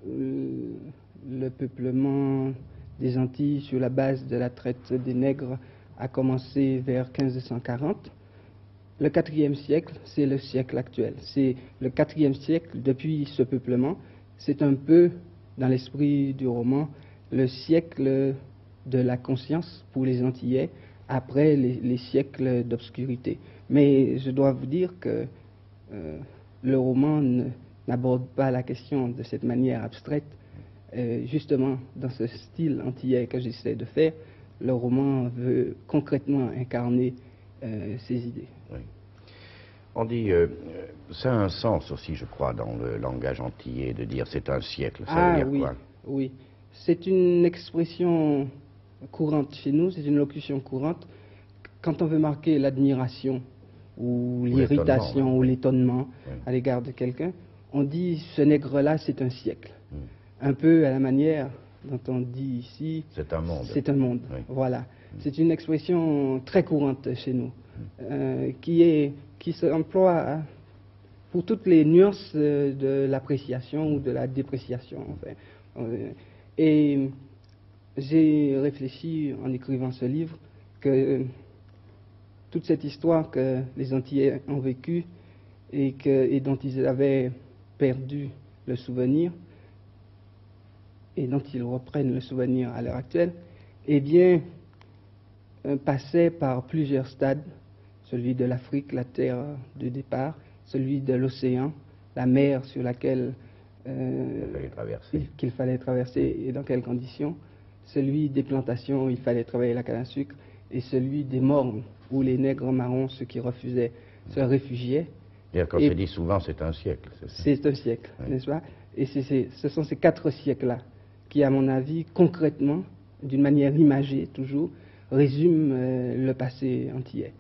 le peuplement des Antilles sur la base de la traite des nègres a commencé vers 1540. Le IVe siècle, c'est le siècle actuel. C'est le IVe siècle, depuis ce peuplement, c'est un peu, dans l'esprit du roman, le siècle de la conscience pour les Antillais, après les siècles d'obscurité. Mais je dois vous dire que le roman n'aborde pas la question de cette manière abstraite. Justement, dans ce style antillais que j'essaie de faire, le roman veut concrètement incarner ces idées. Oui. On dit, ça a un sens aussi, je crois, dans le langage antillais, de dire c'est un siècle. Ça veut dire oui, quoi? Oui. C'est une expression courante chez nous, c'est une locution courante. Quand on veut marquer l'admiration ou l'irritation ou l'étonnement à l'égard de quelqu'un, on dit ce nègre-là, c'est un siècle. Un peu à la manière dont on dit ici, c'est un monde. C'est un monde, voilà. C'est une expression très courante chez nous, qui s'emploie pour toutes les nuances de l'appréciation ou de la dépréciation. Enfin. Et j'ai réfléchi en écrivant ce livre que toute cette histoire que les Antillais ont vécue et dont ils avaient perdu le souvenir, et dont ils reprennent le souvenir à l'heure actuelle, eh bien, passait par plusieurs stades, celui de l'Afrique, la terre de départ, celui de l'océan, la mer sur laquelle qu'il fallait traverser et dans quelles conditions, celui des plantations où il fallait travailler la canne à sucre, et celui des mornes, où les nègres marrons, ceux qui refusaient, se réfugiaient. Et quand c'est dit souvent, c'est un siècle. C'est un siècle, n'est-ce pas? Et ce sont ces 4 siècles-là qui, à mon avis, concrètement, d'une manière imagée toujours, résument le passé antillais.